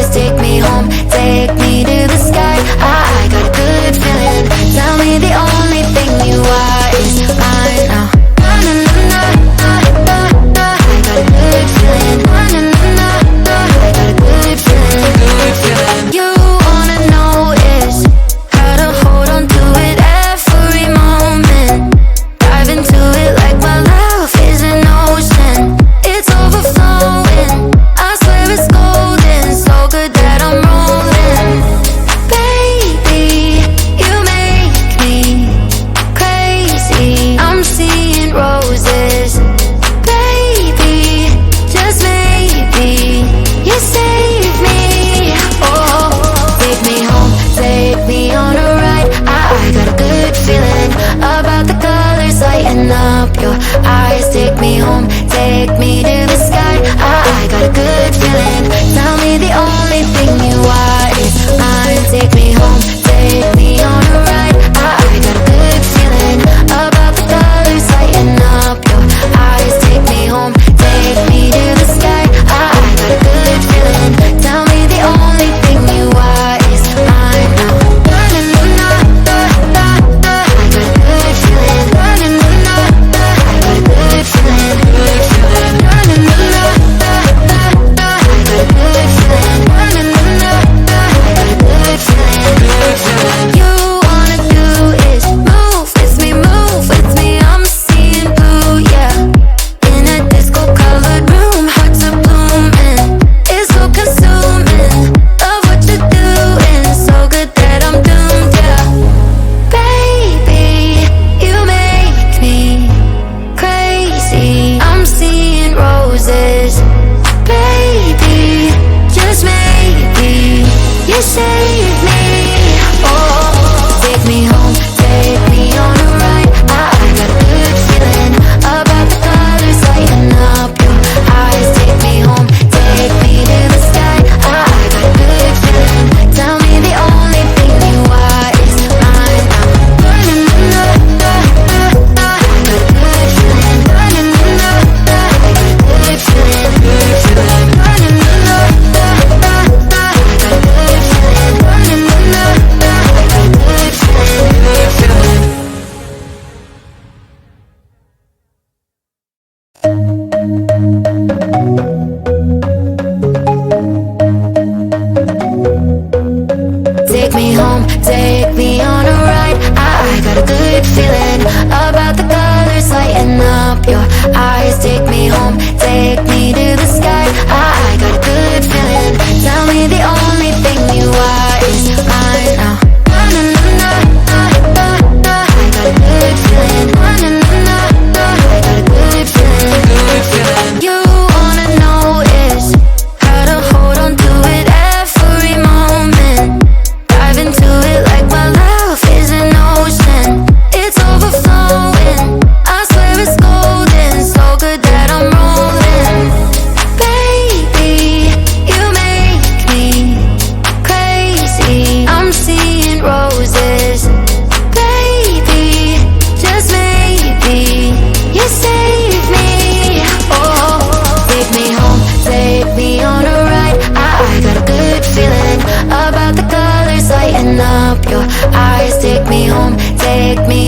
eyes take me home, take me to the sky. I got a good feeling. Tell me the only thing you are is mine now. I got a good feeling. I got a good feeling. Good feeling. You wanna know is how to hold on to it every moment. Dive into it like my love is an ocean. It's overflowing. I swear it's golden. So good that I'm rolling. Baby, you make me crazy. I'm seeing roses. Baby, just maybe you save me. Oh, take me home, take me on a ride. I got a good feeling about the colors lighting up your eyes. Take me home, take me to the sky. I got a good feeling. Tell me the only thing you are is mine. Take me home, take me on a ride. I got a good feeling about the colors lighting up your eyes. Take me home, take me to the sky. I got a good feeling. Tell me the only thing you are is mine now. I got a good feeling. I got a good feeling. Good feeling. I got a good feeling. I got a good feeling. Good feeling. You wanna do is move with me, I'm seeing blue, yeah. In a disco colored room, hearts are blooming. It's so consuming. Love what you're doing, so good that I'm doomed, yeah. Baby, you make me crazy. I'm seeing roses. Baby, just maybe you save me. Oh, take me home, take me on a ride. I got a good feeling about the colors lighting up your eyes. Take me home, take me to the sky. I got a good feeling. Tell me the only thing you are is mine now. I got a good feeling. I got a good feeling. Good feeling. I got a good feeling. Good feeling. Take me home, take me on a ride. I got a good feeling about the colors lighting up your eyes. Take me home, take me to the sky. I got a good feeling. Tell me the only thing you are is mine now. I got a good feeling. I got a good feeling. Good feeling. You wanna know is how to hold on to it every moment. Dive into it like my love is an ocean. It's overflowing. I swear it's golden. So good that I'm rolling. Baby, you make me crazy. I'm seeing roses. Baby, just maybe you save me. Oh, take me home, take me on a ride. I got a good feeling about the colors lighting up your eyes. Take me home, take me